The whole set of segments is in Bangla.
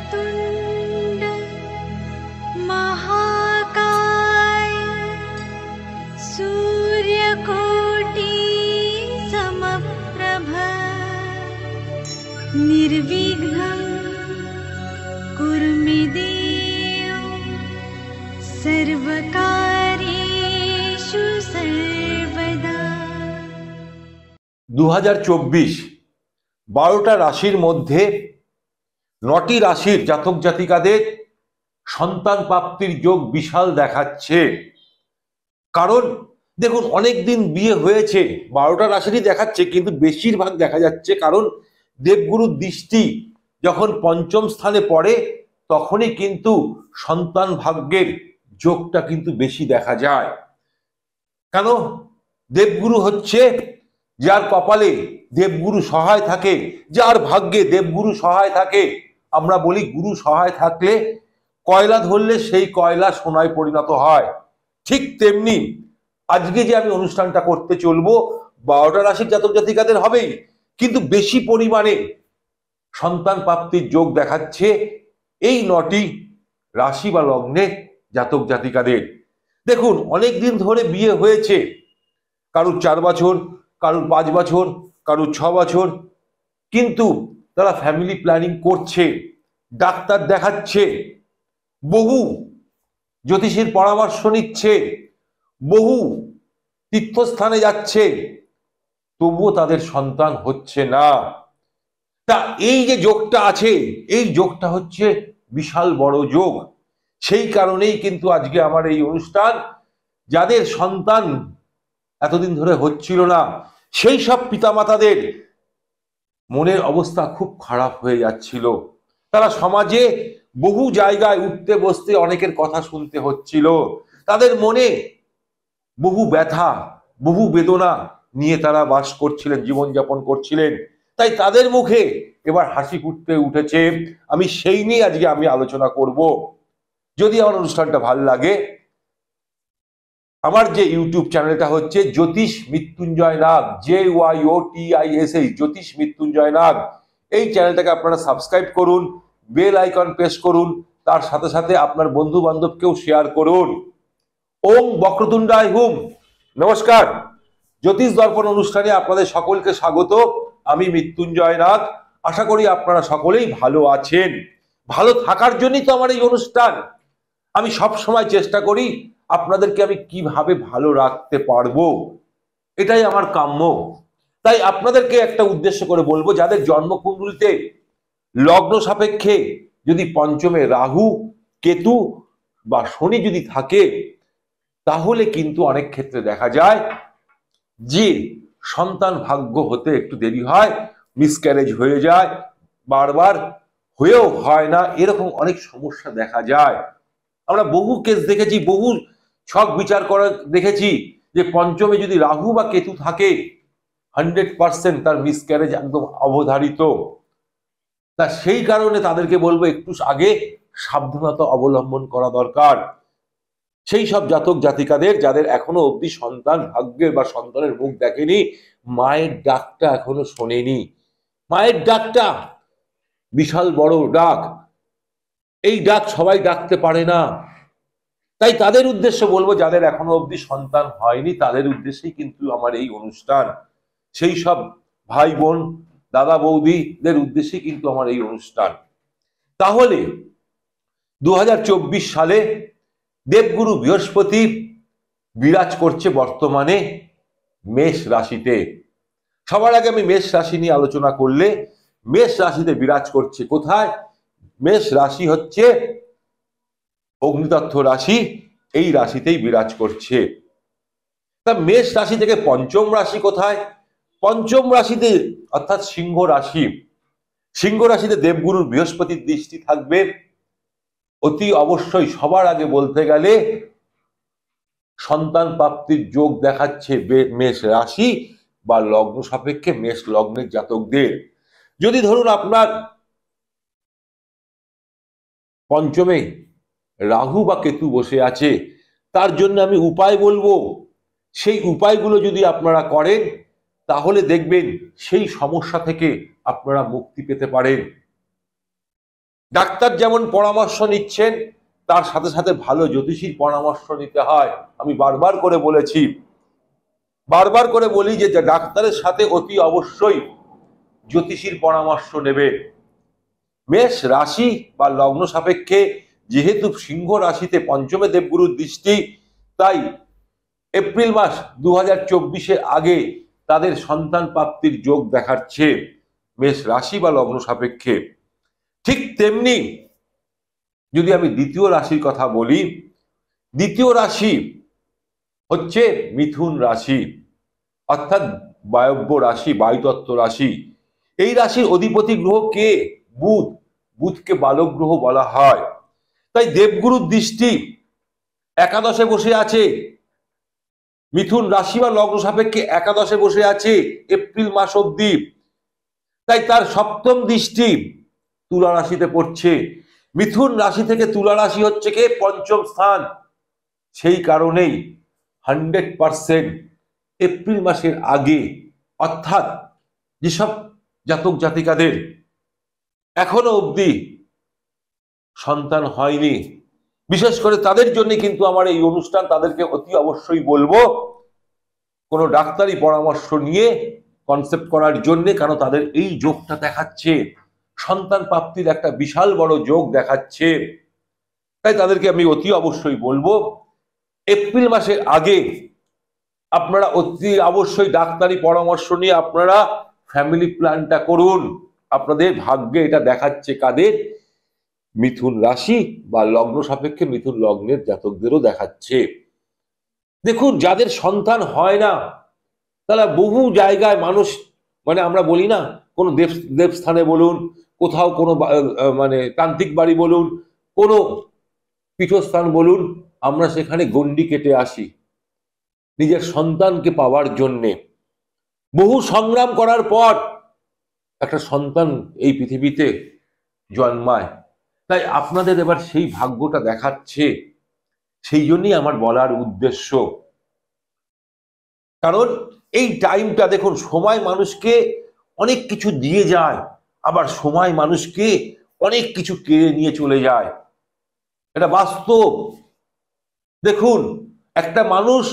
वक्रतुण्ड महाकाय सूर्यकोटि समप्रभ निर्विघ्नं कुरु मे देव सर्वकार्येषु सर्वदा। 2024 12টা রাশির মধ্যে 9টি রাশির জাতক জাতিকাদের সন্তান প্রাপ্তির যোগ বিশাল দেখাচ্ছে। কারণ দেখুন, অনেকদিন বিয়ে হয়েছে, 12টা রাশিরই দেখাচ্ছে, কিন্তু বেশিরভাগ দেখা যাচ্ছে কারণ দেবগুরুর দৃষ্টি যখন পঞ্চম স্থানে পড়ে তখনই কিন্তু সন্তান ভাগ্যের যোগটা কিন্তু বেশি দেখা যায়। কেন? দেবগুরু হচ্ছে যার কপালে দেবগুরু সহায় থাকে, যার ভাগ্যে দেবগুরু সহায় থাকে। আমরা বলি গুরু সহায় থাকলে কয়লা ধরলে সেই কয়লা সোনায় পরিণত হয়। ঠিক তেমনি আজকে যে আমি অনুষ্ঠানটা করতে চলবো 12টা রাশির জাতক জাতিকাদের হবেই, কিন্তু বেশি পরিমাণে সন্তান প্রাপ্তির যোগ দেখাচ্ছে এই 9টি রাশি বা লগ্নের জাতক জাতিকাদের। দেখুন, অনেক দিন ধরে বিয়ে হয়েছে, কারুর 4 বছর, কারুর 5 বছর, কারুর 6 বছর, কিন্তু তারা ফ্যামিলি প্ল্যানিং করছে, ডাক্তার দেখাচ্ছে, বহু জ্যোতিষীর পরামর্শ নিচ্ছে, বহু তীর্থস্থানে যাচ্ছে, তবুও তাদের সন্তান হচ্ছে না। তা এই যে যোগটা আছে, এই যোগটা হচ্ছে বিশাল বড় যোগ। সেই কারণেই কিন্তু আজকে আমার এই অনুষ্ঠান। যাদের সন্তান এতদিন ধরে হচ্ছিল না, সেই সব পিতামাতাদের মনের অবস্থা খুব খারাপ হয়ে যাচ্ছিল। তারা সমাজে বহু জায়গায় উঠতে বসতে অনেকের কথা শুনতে হচ্ছিল। তাদের মনে বহু ব্যথা, বহু বেদনা নিয়ে তারা বাস করছিলেন, জীবনযাপন করছিলেন। তাই তাদের মুখে এবার হাসি ফুটতে উঠেছে। আমি সেই নিয়ে আজকে আলোচনা করব। যদি আমার অনুষ্ঠানটা ভালো লাগে, আমার যে ইউটিউব চ্যানেলটা হচ্ছে জ্যোতিষ মৃত্যুঞ্জয় নাগ, JYOTISH, জ্যোতিষ মৃত্যুঞ্জয় নাগ, এই চ্যানেলটাকে আপনারা সাবস্ক্রাইব করুন, বেল আইকন প্রেস করুন, তার সাথে সাথে আপনার বন্ধু বান্ধবকেও শেয়ার করুন। ওম বক্রতুণ্ডায় হুম। নমস্কার, জ্যোতিষ দর্পণ অনুষ্ঠানে আপনাদের সকলকে স্বাগত। আমি মৃত্যুঞ্জয় নাগ। আশা করি আপনারা সকলেই ভালো আছেন। ভালো থাকার জন্যই তো আমার এই অনুষ্ঠান। আমি সব সময় চেষ্টা করি আপনাদেরকে আমি কিভাবে ভালো রাখতে পারবো, এটাই আমার কাম্য। তাই আপনাদেরকে একটা উদ্দেশ্য করে বলবো, যাদের জন্মকুণ্ডলিতে লগ্ন সাপেক্ষে যদি পঞ্চমে রাহু, কেতু বা শনি যদি থাকে, তাহলে কিন্তু অনেক ক্ষেত্রে দেখা যায় যে সন্তান ভাগ্য হতে একটু দেরি হয়, মিসক্যারেজ হয়ে যায়, বারবার হয়েও হয় না, এরকম অনেক সমস্যা দেখা যায়। আমরা বহু কেস দেখেছি, বহু ছক বিচার করে দেখেছি যে পঞ্চমে যদি রাহু বা কেতু থাকে 100% তার মিসক্যারেজ একদম অবধারিত। তা সেই কারণে তাদেরকে বলবো একটু আগে সাবধানতা অবলম্বন করা দরকার। সেই সব জাতক জাতিকাদের যাদের এখনো অবধি সন্তান ভাগ্যের বা সন্তানের মুখ দেখেনি, মায়ের ডাকটা এখনো শোনেনি। মায়ের ডাকটা বিশাল বড় ডাক, এই ডাক সবাই ডাকতে পারে না। তাই তাদের উদ্দেশ্যে বলবো, যাদের এখনো অবধি সন্তান হয়নি তাদের উদ্দেশ্যেই কিন্তু আমার এই অনুষ্ঠান। সেই সব ভাই বোন, দাদা বৌদিদের উদ্দেশ্যেই কিন্তু আমার এই অনুষ্ঠান। তাহলে 2024 সালে দেবগুরু বৃহস্পতি বিরাজ করছে বর্তমানে মেষ রাশিতে। সবার আগে আমি মেষ রাশি নিয়ে আলোচনা করলে, মেষ রাশিতে বিরাজ করছে কোথায়? মেষ রাশি হচ্ছে অগ্নিতত্ত্ব রাশি, এই রাশিতেই বিরাজ করছে। তা মেষ রাশি থেকে পঞ্চম রাশি কোথায়? পঞ্চম রাশিতে অর্থাৎ সিংহ রাশি। সিংহ রাশিতে দেবগুরুর বৃহস্পতির দৃষ্টি থাকবে। অতি অবশ্যই সবার আগে বলতে গেলে সন্তান প্রাপ্তির যোগ দেখাচ্ছে মেষ রাশি বা লগ্ন সাপেক্ষে মেষ লগ্নের জাতকদের। যদি ধরুন আপনার পঞ্চমে রাহু বা কেতু বসে আছে, তার জন্য আমি উপায় বলবো। সেই উপায়গুলো যদি আপনারা করেন তাহলে দেখবেন সেই সমস্যা থেকে আপনারা মুক্তি পেতে পারেন। ডাক্তার যেমন পরামর্শ নিচ্ছেন, তার সাথে সাথে ভালো জ্যোতিষীর পরামর্শ নিতে হয়। আমি বারবার করে বলেছি, বারবার করে বলি যে ডাক্তারের সাথে অতি অবশ্যই জ্যোতিষীর পরামর্শ নেবে। মেষ রাশি বা লগ্ন সাপেক্ষে যেহেতু সিংহ রাশিতে পঞ্চমে দেবগুরুর দৃষ্টি, তাই এপ্রিল মাস 2024-এর আগে তাদের সন্তান প্রাপ্তির যোগ দেখাচ্ছে মেষ রাশি বা লগ্ন সাপেক্ষে। ঠিক তেমনি যদি আমি দ্বিতীয় রাশির কথা বলি, দ্বিতীয় রাশি হচ্ছে মিথুন রাশি, অর্থাৎ বায়ব্য রাশি, বায়ুতত্ত্ব রাশি। এই রাশির অধিপতি গ্রহ কে? বুধ। বুধকে বালক গ্রহ বলা হয়। তাই দেবগুরুর দৃষ্টি একাদশে বসে আছে, মিথুন রাশি বা লগ্ন সাপেক্ষে একাদশে বসে আছে এপ্রিল মাস অব্দি। তাই তার সপ্তম দৃষ্টি তুলা রাশিতে পড়ছে। মিথুন রাশি থেকে তুলা রাশি হচ্ছে কে? পঞ্চম স্থান। সেই কারণেই 100% এপ্রিল মাসের আগে, অর্থাৎ যেসব জাতক জাতিকাদের এখনো অবধি সন্তান হয়নি, বিশেষ করে তাদের জন্য কিন্তু আমার এই অনুষ্ঠান। তাদেরকে অতি অবশ্যই বলবো কোনো ডাক্তারি পরামর্শ নিয়ে কনসেপ্ট করার জন্য, কারণ তাদের এই যোগটা দেখাচ্ছে, সন্তান প্রাপ্তির একটা বিশাল বড় যোগ দেখাচ্ছে। তাই তাদেরকে আমি অতি অবশ্যই বলবো এপ্রিল মাসের আগে আপনারা অতি অবশ্যই ডাক্তারি পরামর্শ নিয়ে আপনারা ফ্যামিলি প্ল্যানটা করুন। আপনাদের ভাগ্যে এটা দেখাচ্ছে কাদের? মিথুন রাশি বা লগ্ন সাপেক্ষে মিথুন লগ্নের জাতকদেরও দেখাচ্ছে। দেখুন, যাদের সন্তান হয় না তারা বহু জায়গায় মানুষ, মানে আমরা বলি না, কোনো দেবস্থানে বলুন, কোথাও কোনো মানে তান্ত্রিক বাড়ি বলুন, কোনো পীঠস্থান বলুন, আমরা সেখানে গণ্ডি কেটে আসি নিজের সন্তানকে পাওয়ার জন্যে। বহু সংগ্রাম করার পর একটা সন্তান এই পৃথিবীতে জন্মায়। তাই আপনাদের এবার সেই ভাগ্যটা দেখাচ্ছে। সেই জন্যই আমার বলার উদ্দেশ্য। কারণ এই টাইমটা দেখুন, সময় মানুষকে অনেক কিছু দিয়ে যায়, আবার সময় মানুষকে অনেক কিছু কেড়ে নিয়ে চলে যায়। এটা বাস্তব। দেখুন, একটা মানুষ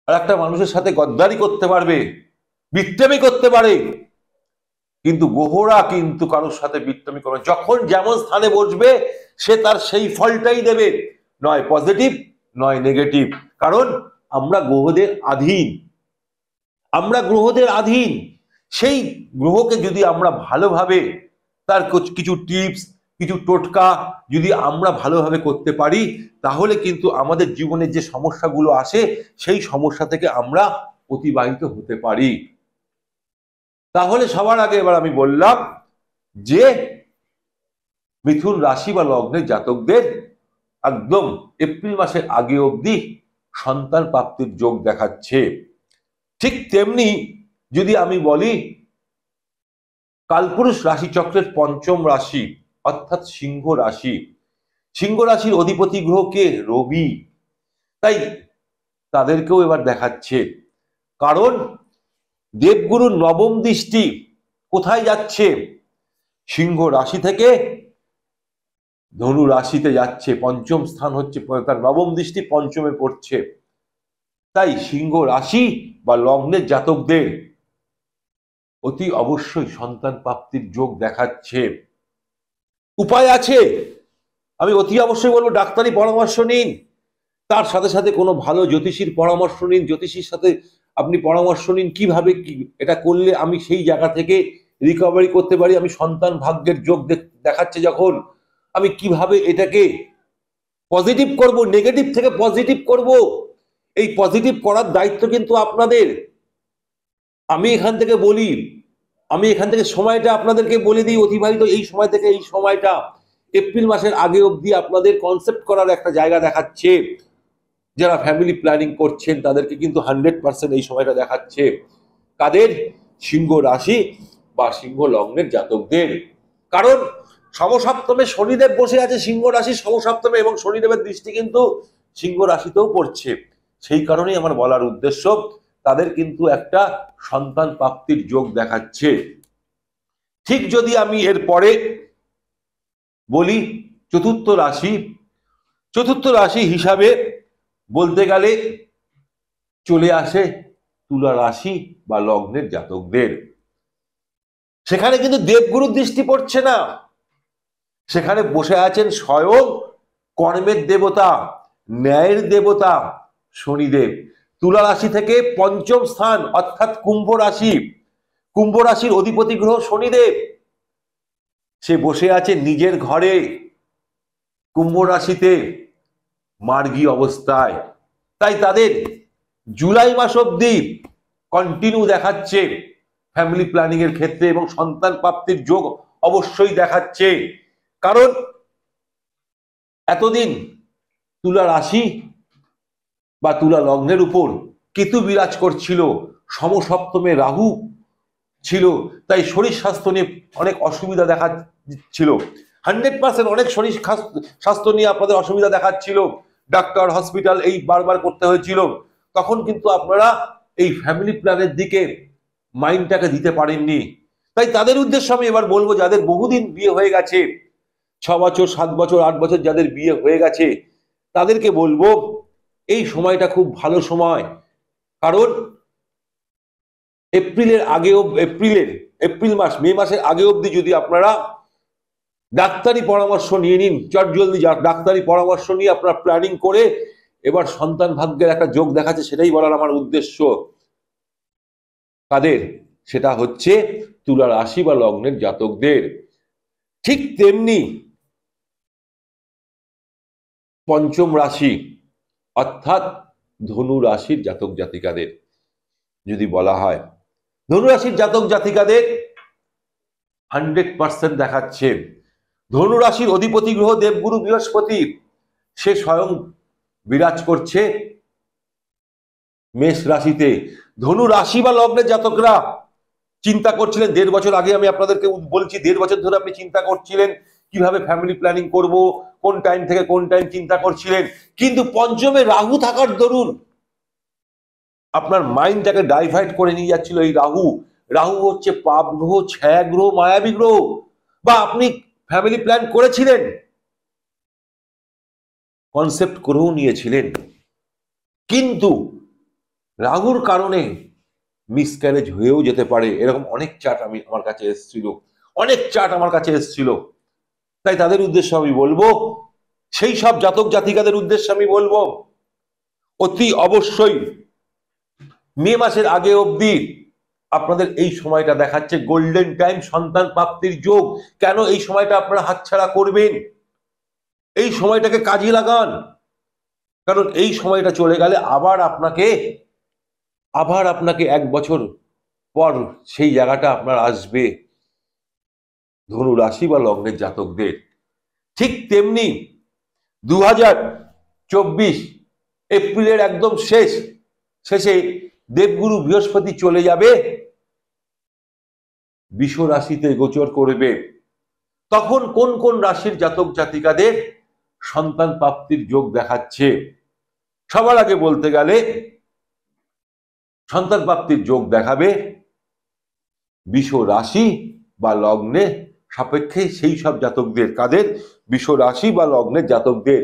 আর একটা মানুষের সাথে গদ্দারি করতে পারবে, বিট্টামি করতে পারে, কিন্তু গ্রহরা কিন্তু কারোর সাথে বিট্টামি করবে। যখন যেমন স্থানে বসবে সে তার সেই ফলটাই দেবে, নয় পজিটিভ নয় নেগেটিভ। কারণ আমরা গ্রহদের আধীন, আমরা গ্রহদের আধীন। সেই গ্রহকে যদি আমরা ভালোভাবে তার কিছু টিপস, কিছু টোটকা যদি আমরা ভালোভাবে করতে পারি, তাহলে কিন্তু আমাদের জীবনের যে সমস্যাগুলো আসে সেই সমস্যা থেকে আমরা অতিবাহিত হতে পারি। তাহলে সবার আগে এবার আমি বললাম যে মিথুন রাশি বা লগ্নের জাতকদের একদম এপ্রিল মাসের আগে অবধি সন্তান প্রাপ্তির যোগ দেখাচ্ছে। ঠিক তেমনি যদি আমি বলি কালপুরুষ রাশিচক্রের পঞ্চম রাশি অর্থাৎ সিংহ রাশি, সিংহ রাশির অধিপতি গ্রহ কে? রবি। তাই তাদেরকেও এবার দেখাচ্ছে, কারণ দেবগুরুর নবম দৃষ্টি কোথায় যাচ্ছে? সিংহ রাশি থেকে ধনু রাশিতে যাচ্ছে। পঞ্চম স্থান হচ্ছে, তার নবম দৃষ্টি পঞ্চমে পড়ছে। তাই সিংহ রাশি বা লগ্নের জাতকদের অতি অবশ্যই সন্তান প্রাপ্তির যোগ দেখাচ্ছে। উপায় আছে, আমি অতি অবশ্যই বলবো ডাক্তারি পরামর্শ নিন, তার সাথে সাথে কোনো ভালো জ্যোতিষীর পরামর্শ নিন। জ্যোতিষীর সাথে আপনি পরামর্শ নিন কিভাবে কি এটা করলে আমি সেই জায়গা থেকে রিকভারি করতে পারি। আমি সন্তান ভাগ্যের যোগ দেখাচ্ছে যখন, আমি কিভাবে এটাকে পজিটিভ করব, নেগেটিভ থেকে পজিটিভ করব, এই পজিটিভ করার দায়িত্ব কিন্তু আপনাদের। আমি এখান থেকে বলি, আমি এখান থেকে সময়টা আপনাদেরকে বলে দিই, অতিবাহিত এই সময় থেকে এই সময়টা এপ্রিল মাসের আগে অবধি আপনাদের কনসেপ্ট করার একটা জায়গা দেখাচ্ছে। যারা ফ্যামিলি প্ল্যানিং করছেন তাদেরকে কিন্তু 100% এই সময়টা দেখাচ্ছে। কাদের? সিংহ রাশি বা সিংহ লগ্নের জাতকদের। কারণ সমসপ্তমে শনিদেব বসে আছে সিংহ রাশি সমসপ্তমে, এবং শনিদেবের দৃষ্টি কিন্তু সিংহ রাশিতেও পড়ছে। সেই কারণেই আমার বলার উদ্দেশ্য তাদের কিন্তু একটা সন্তান প্রাপ্তির যোগ দেখাচ্ছে। ঠিক যদি আমি এরপরে বলি চতুর্থ রাশি। চতুর্থ রাশি হিসাবে বলতে গেলে চলে আসে তুলা রাশি বা লগ্নের জাতকদের। সেখানে কিন্তু দেবগুরুর দৃষ্টি পড়ছে না, সেখানে বসে আছেন স্বয়ং কর্মের দেবতা, ন্যায়ের দেবতা শনিদেব। তুলা রাশি থেকে পঞ্চম স্থান অর্থাৎ কুম্ভ রাশি, কুম্ভ রাশির অধিপতি গ্রহ শনিদেব, সে বসে আছে নিজের ঘরে কুম্ভ রাশিতে মার্গী অবস্থায়। তাই তাদের জুলাই মাস অবধি কন্টিনিউ দেখাচ্ছে ফ্যামিলি প্ল্যানিং এর ক্ষেত্রে, এবং সন্তান প্রাপ্তির যোগ অবশ্যই দেখাচ্ছে। কারণ এতদিন তুলা রাশি বা তুলা লগ্নের উপর কেতু বিরাজ করছিল, সমসপ্তমে রাহু ছিল, তাই শরীর স্বাস্থ্য নিয়ে অনেক অসুবিধা দেখা দিচ্ছিল। 100% অনেক শরীর স্বাস্থ্য নিয়ে আপনাদের অসুবিধা দেখাচ্ছিল, ডাক্তার হসপিটাল এই বারবার করতে হয়েছিল। তখন কিন্তু আপনারা এই ফ্যামিলি প্ল্যানের দিকে মাইন্ডটাকে দিতে পারেননি। তাই তাদের উদ্দেশ্যে আমি এবার বলবো, যাদের বহুদিন বিয়ে হয়ে গেছে, 6 বছর 7 বছর 8 বছর যাদের বিয়ে হয়ে গেছে, তাদেরকে বলবো এই সময়টা খুব ভালো সময়। কারণ এপ্রিলের আগে, এপ্রিল মাস, মে মাসের আগে অবধি যদি আপনারা ডাক্তারি পরামর্শ নিয়ে নিন, চটজলদি ডাক্তারি পরামর্শ নিয়ে আপনারা প্ল্যানিং করে এবার সন্তান ভাগ্যের একটা যোগ দেখাচ্ছে, সেটাই বলার আমার উদ্দেশ্য। তাদের সেটা হচ্ছে তুলা রাশি বা লগ্নের জাতকদের। ঠিক তেমনি পঞ্চম রাশি অর্থাৎ ধনু রাশির জাতক জাতিকাদের যদি বলা হয়, ধনু রাশির জাতক জাতিকাদের 100% দেখাচ্ছে ধনু রাশির অধিপতি গ্রহ দেবগুরু বৃহস্পতি, সে স্বয়ং বিরাজ করছে মেষ রাশিতে। ধনু রাশি বা লগ্নের জাতকরা চিন্তা করছিলেন 1.5 বছর আগে, আমি আপনাদেরকে বলছি 1.5 বছর ধরে আপনি চিন্তা করছিলেন কিভাবে ফ্যামিলি প্ল্যানিং করব, কোন টাইম থেকে কোন টাইম চিন্তা করছিলেন, কিন্তু পঞ্চমে রাহু থাকার দরুন আপনার মাইন্ডটাকে ডাইভার্ট করে নিয়ে যাচ্ছিল এই রাহু। রাহু হচ্ছে পাপ গ্রহ, ছায়া গ্রহ, মায়াবী গ্রহ। বা আপনি ফ্যামিলি প্ল্যান করেছিলেন, কনসেপ্ট করেও নিয়েছিলেন, কিন্তু রাহুর কারণে মিসক্যারেজ হয়েও যেতে পারে। এরকম অনেক চার্ট আমার কাছে এসেছিল। তাই তাদের উদ্দেশ্যে আমি বলবো, সেই সব জাতক জাতিকাদের উদ্দেশ্যে আমি বলবো, অতি অবশ্যই মে মাসের আগে অবধি আপনাদের এই সময়টা দেখাচ্ছে গোল্ডেন টাইম, সন্তান প্রাপ্তির যোগ। কেন এই সময়টা আপনারা হাতছাড়া করবেন? এই সময়টাকে কাজে লাগান, কারণ এই সময়টা চলে গেলে আবার আপনাকে 1 বছর পর সেই জায়গাটা আপনার আসবে ধনু রাশি বা লগ্নের জাতকদের। ঠিক তেমনি 2024 এপ্রিলের একদম শেষে দেবগুরু বৃহস্পতি চলে যাবে বৃষ রাশিতে গোচর করবে। তখন কোন কোন রাশির জাতক জাতিকাদের সন্তান প্রাপ্তির যোগ দেখাচ্ছে? সবার আগে বলতে গেলে সন্তান প্রাপ্তির যোগ দেখাবে বৃষ রাশি বা লগ্নে সাপেক্ষে সেই সব জাতকদের। কাদের? বৃষ রাশি বা লগ্নের জাতকদের।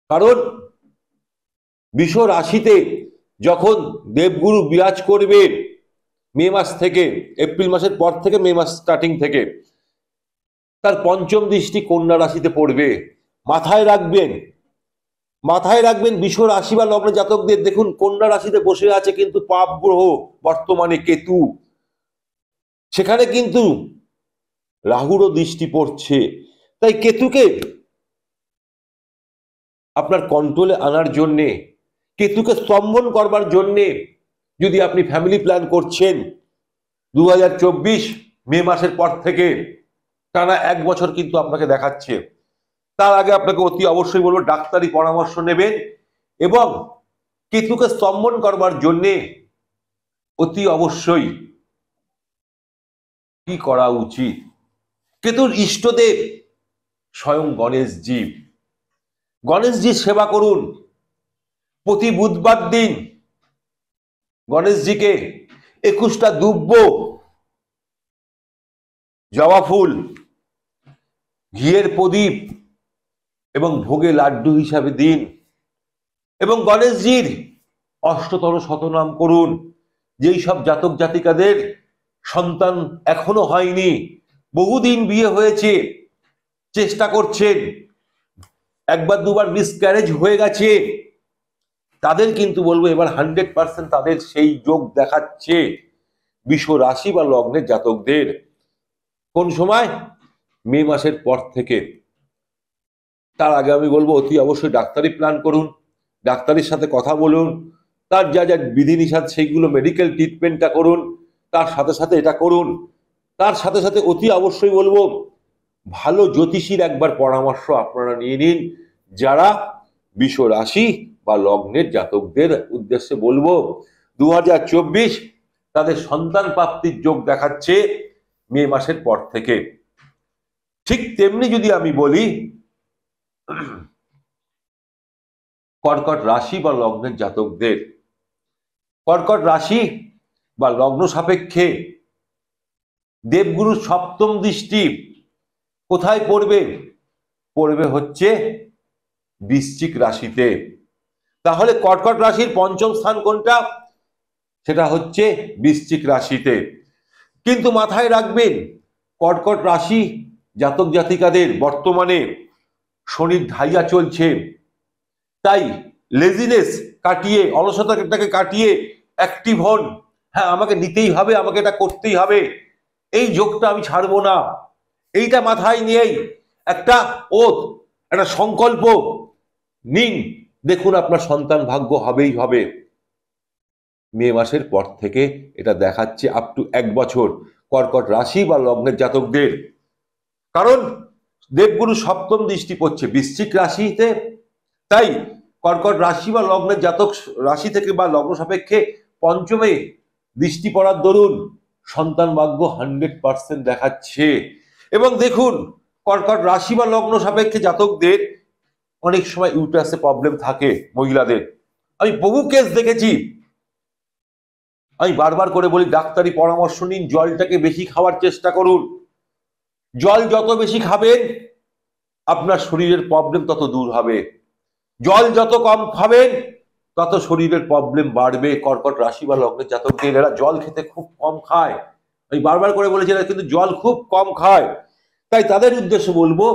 কারণ বৃষ রাশিতে যখন দেবগুরু বিরাজ করবে মে মাস থেকে, এপ্রিল মাসের পর থেকে, মে মাস স্টার্টিং থেকে, তার পঞ্চম দৃষ্টি কন্যা রাশিতে পড়বে। মাথায় রাখবেন বৃষ রাশি বা লগ্ন জাতকদের। দেখুন, কন্যা রাশিতে বসে আছে কিন্তু পাপ গ্রহ বর্তমানে কেতু, সেখানে কিন্তু রাহুরও দৃষ্টি পড়ছে। তাই কেতুকে আপনার কন্ট্রোলে আনার জন্যে, কেতুকে স্তম্ভন করবার জন্যে যদি আপনি ফ্যামিলি প্ল্যান করছেন 2024 মে মাসের পর থেকে টানা 1 বছর কিন্তু আপনাকে দেখাচ্ছে। তার আগে আপনাকে অতি অবশ্যই বলবো ডাক্তারি পরামর্শ নেবেন, এবং কেতুকে স্তম্ভন করবার জন্যে অতি অবশ্যই কি করা উচিত? কেতুর ইষ্টদেব স্বয়ং গণেশজি সেবা করুন। প্রতি বুধবার দিন গণেশজিকে 21টা দুব্য, জবা ফুল, ঘিয়ের প্রদীপ এবং ভোগে লাড্ডু হিসাবে দিন এবং গণেশজির অষ্টতর শতনাম করুন। যেই সব জাতক জাতিকাদের সন্তান এখনো হয়নি, বহুদিন বিয়ে হয়েছে, চেষ্টা করছেন, একবার দুবার মিসক্যারেজ হয়ে গেছে, তাদের কিন্তু বলবো এবার 100% তাদের সেই যোগ দেখাচ্ছে বৃষ রাশি বা লগ্নের জাতকদের। কোন সময়? মে মাসের পর থেকে। তার আগে আমি বলবো অতি অবশ্যই ডাক্তারি প্ল্যান করুন, ডাক্তারের সাথে কথা বলুন, তার যা যা বিধিনিষেধ সেইগুলো মেডিকেল ট্রিটমেন্টটা করুন, তার সাথে সাথে এটা করুন, তার সাথে সাথে অতি অবশ্যই বলবো ভালো জ্যোতিষীর একবার পরামর্শ আপনারা নিয়ে নিন। যারা বৃষ রাশি বা লগ্নের জাতকদের উদ্দেশ্যে বলবো 2024 তাদের সন্তান প্রাপ্তির যোগ দেখাচ্ছে মে মাসের পর থেকে। ঠিক তেমনি যদি আমি বলি কর্কট রাশি বা লগ্নের জাতকদের, কর্কট রাশি বা লগ্ন সাপেক্ষে দেবগুরুর সপ্তম দৃষ্টি কোথায় পড়বে? পড়বে হচ্ছে বৃশ্চিক রাশিতে। তাহলে কর্কট রাশির পঞ্চম স্থান কোনটা? সেটা হচ্ছে বৃশ্চিক রাশিতে। কিন্তু মাথায় রাখবেন কর্কট রাশি জাতক জাতিকাদের বর্তমানে শনির ঢাইয়া চলছে, তাই লেজিনেস কাটিয়ে, অলসতাটাকে কাটিয়ে অ্যাক্টিভ হন। হ্যাঁ, আমাকে নিতেই হবে, আমাকে এটা করতেই হবে, এই যোগটা আমি ছাড়বো না, এইটা মাথায় নিয়েই একটা ওত, একটা সংকল্প নিন। দেখুন আপনার সন্তান ভাগ্য হবেই হবে। মে মাসের পর থেকে এটা দেখাচ্ছে আপ টু 1 বছর কর্কট রাশি বা লগ্নের জাতকদের। কারণ দেবগুরু সপ্তম দৃষ্টি পড়ছে বৃশ্চিক রাশিতে, তাই কর্কট রাশি বা লগ্নের জাতক রাশি থেকে বা লগ্ন সাপেক্ষে পঞ্চমে দৃষ্টি পড়ার দরুন সন্তান ভাগ্য 100% দেখাচ্ছে। এবং দেখুন কর্কট রাশি বা লগ্ন সাপেক্ষে জাতকদের অনেক সময় ইউটারাসে প্রবলেম থাকে মহিলাদের। আমি বহু কেস দেখেছি। আমি বারবার করে বলি ডাক্তারি পরামর্শ নিন, জলটাকে বেশি খাওয়ার চেষ্টা করুন। জল যত বেশি খাবেন আপনার শরীরের প্রবলেম তত দূর হবে, জল যত কম খাবেন তত শরীরের প্রবলেম বাড়বে। কর্কট রাশি বা লগ্নের জাতকদের এরা জল খেতে খুব কম খায়, আমি বারবার করে বলেছি এরা কিন্তু জল খুব কম খায়, তাই তাদের উদ্দেশ্যে বলবো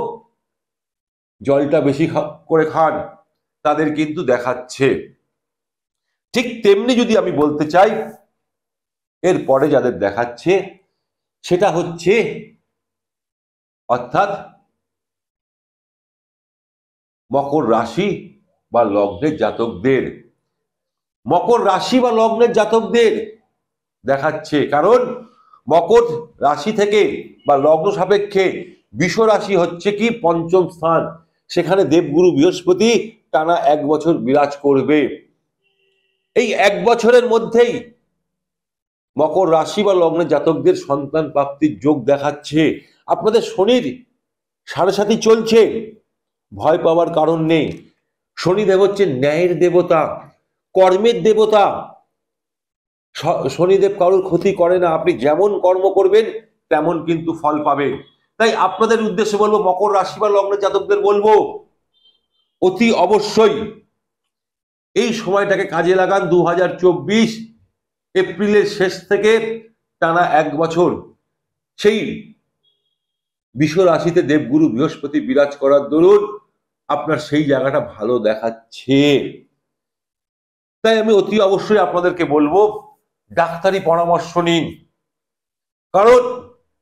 জলটা বেশি করে খান, তাদের কিন্তু দেখাচ্ছে। ঠিক তেমনি যদি আমি বলতে চাই এরপরে যাদের দেখাচ্ছে সেটা হচ্ছে অর্থাৎ মকর রাশি বা লগ্নের জাতকদের। মকর রাশি বা লগ্নের জাতকদের দেখাচ্ছে, কারণ মকর রাশি থেকে বা লগ্ন সাপেক্ষে বৃষ রাশি হচ্ছে কি পঞ্চম স্থান, সেখানে দেবগুরু বৃহস্পতি টানা 1 বছর বিরাজ করবে। এই 1 বছরের মধ্যেই মকর রাশি বা লগ্নের জাতকদের সন্তান প্রাপ্তির যোগ দেখাচ্ছে। আপনাদের শনির 7.5 চলছে, ভয় পাওয়ার কারণ নেই। শনিদেব হচ্ছে ন্যায়ের দেবতা, কর্মের দেবতা। শনিদেব কারোর ক্ষতি করে না, আপনি যেমন কর্ম করবেন তেমন কিন্তু ফল পাবেন। তাই আপনাদের উদ্দেশ্যে বলবো মকর রাশি বা লগ্নের জাতকদের বলবো অতি অবশ্যই এই সময়টাকে কাজে লাগান। 2024 এপ্রিলের শেষ থেকে টানা 1 বছর সেই বৃষ রাশিতে দেবগুরু বৃহস্পতি বিরাজ করার দরুন আপনার সেই জায়গাটা ভালো দেখাচ্ছে। তাই আমি অতি অবশ্যই আপনাদেরকে বলবো ডাক্তারি পরামর্শ নিন। কারণ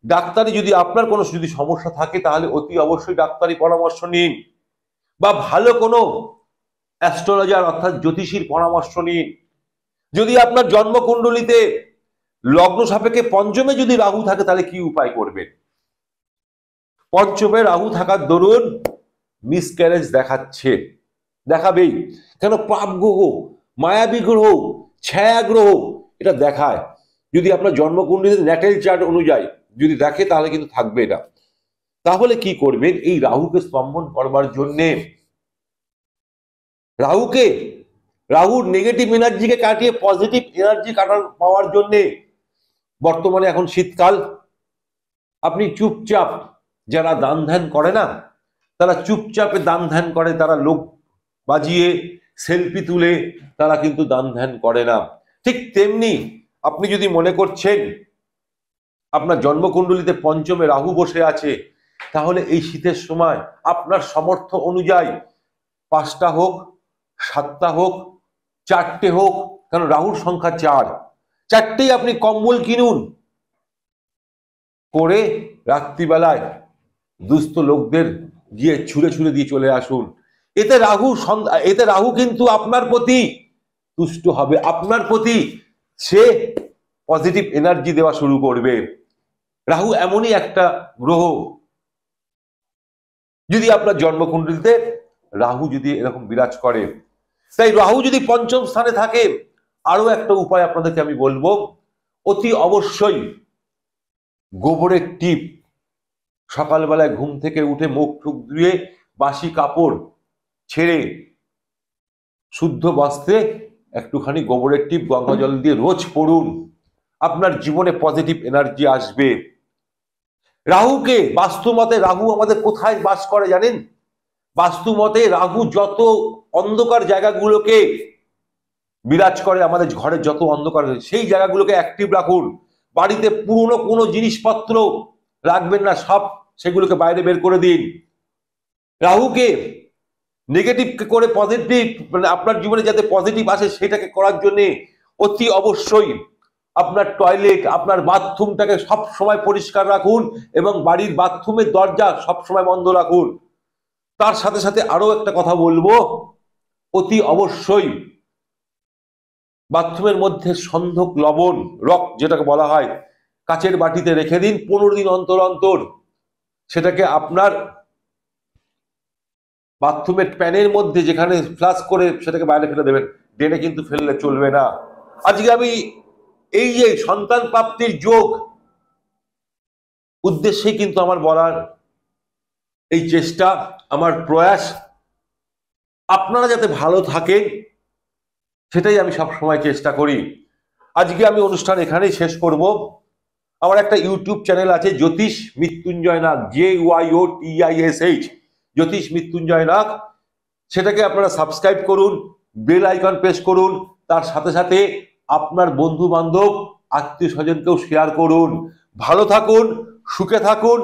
ডাক্তারি যদি আপনার কোনো যদি সমস্যা থাকে তাহলে অতি অবশ্যই ডাক্তারি পরামর্শ নিন, বা ভালো কোনো অ্যাস্ট্রোলজার অর্থাৎ জ্যোতিষীর পরামর্শ নিন। যদি আপনার জন্মকুণ্ডলিতে লগ্ন সাপেক্ষে পঞ্চমে যদি রাহু থাকে তাহলে কি উপায় করবেন? পঞ্চমে রাহু থাকার দরুন মিসক্যারেজ দেখাচ্ছে, দেখাবেই। কেন? পাপ গ্রহ, মায়াবী গ্রহ, ছায়া গ্রহ এটা দেখায়। যদি আপনার জন্মকুণ্ডলীতে ন্যাটাল চার্ট অনুযায়ী যদি দেখে তাহলে কিন্তু থাকবে না। তাহলে কি করবেন? এই রাহুকে স্তম্ভন করবার জন্যে রাহুর নেগেটিভ এনার্জিকে কাটিয়ে পজিটিভ এনার্জি পাওয়ার জন্যে বর্তমানে এখন শীতকাল, আপনি চুপচাপ যারা দান ধ্যান করে না, তারা চুপচাপে দান ধ্যান করে, তারা লোক বাজিয়ে সেলফি তুলে তারা কিন্তু দান ধ্যান করে না। ঠিক তেমনি আপনি যদি মনে করছেন আপনার জন্মকুণ্ডলিতে পঞ্চমে রাহু বসে আছে, তাহলে এই শীতের সময় আপনার সামর্থ্য অনুযায়ী 5টা হোক, 7টা হোক, 4টে হোক, কারণ রাহুর সংখ্যা 4, 4টেই আপনি কম্বল কিনুন, করে রাত্রিবেলায় দুস্থ লোকদের গিয়ে ছুঁড়ে ছুঁড়ে দিয়ে চলে আসুন। এতে রাহু কিন্তু আপনার প্রতি তুষ্ট হবে, আপনার প্রতি সে পজিটিভ এনার্জি দেওয়া শুরু করবে। রাহু এমনই একটা গ্রহ, যদি আপনার জন্মকুণ্ডলিতে রাহু যদি এরকম বিরাজ করে, তাই রাহু যদি পঞ্চম স্থানে থাকে, আরো একটা উপায় আপনাদেরকে আমি বলবো, অতি অবশ্যই গোবরের টিপ, সকালবেলায় ঘুম থেকে উঠে মুখ টুক ধুয়ে বাসি কাপড় ছেড়ে শুদ্ধ বস্ত্রে একটুখানি গোবরের টিপ গঙ্গা জল দিয়ে রোজ পড়ুন, আপনার জীবনে পজিটিভ এনার্জি আসবে। রাহুকে বাস্তুমতে, রাহু আমাদের কোথায় বাস করে জানেন? বাস্তুমতে রাহু যত অন্ধকার জায়গাগুলোকে বিরাজ করে, আমাদের ঘরের যত অন্ধকার, সেই জায়গাগুলোকে অ্যাক্টিভ রাখুন। বাড়িতে পুরনো কোনো জিনিসপত্র রাখবেন না, সব সেগুলোকে বাইরে বের করে দিন। রাহুকে নেগেটিভ করে পজিটিভ, মানে আপনার জীবনে যাতে পজিটিভ আসে সেটাকে করার জন্য অতি অবশ্যই আপনার টয়লেট, আপনার বাথরুমটাকে সব সময় পরিষ্কার রাখুন এবং বাড়ির বাথরুমের দরজা সব সময় বন্ধ রাখুন। তার সাথে সাথে আরো একটা কথা বলবো, অতি অবশ্যই বাথরুমের মধ্যে সন্ধক লবণ রক যেটাকে বলা হয়, কাচের বাটিতে রেখে দিন 15 দিন অন্তর অন্তর। সেটাকে আপনার বাথরুমের প্যানের মধ্যে যেখানে ফ্লাশ করে সেটাকে বাইরে ফেলে দেবেন, ড্রেনে কিন্তু ফেললে চলবে না। আজকে আমি এই যে সন্তান প্রাপ্তির যোগ উদ্দেশ্যেই কিন্তু আমার বলার এই চেষ্টা, আমার প্রয়াস, আপনারা যাতে ভালো থাকেন সেটাই আমি সব সময় চেষ্টা করি। আজকে আমি অনুষ্ঠান এখানেই শেষ করব। আমার একটা ইউটিউব চ্যানেল আছে, জ্যোতিষ মৃত্যুঞ্জয় নাগ, JYOTISH, জ্যোতিষ মৃত্যুঞ্জয় নাগ। সেটাকে আপনারা সাবস্ক্রাইব করুন, বেল আইকন প্রেস করুন, তার সাথে সাথে আপনার বন্ধু বান্ধব আত্মীয় স্বজনকেও শেয়ার করুন। ভালো থাকুন, সুখে থাকুন,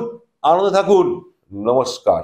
আনন্দে থাকুন। নমস্কার।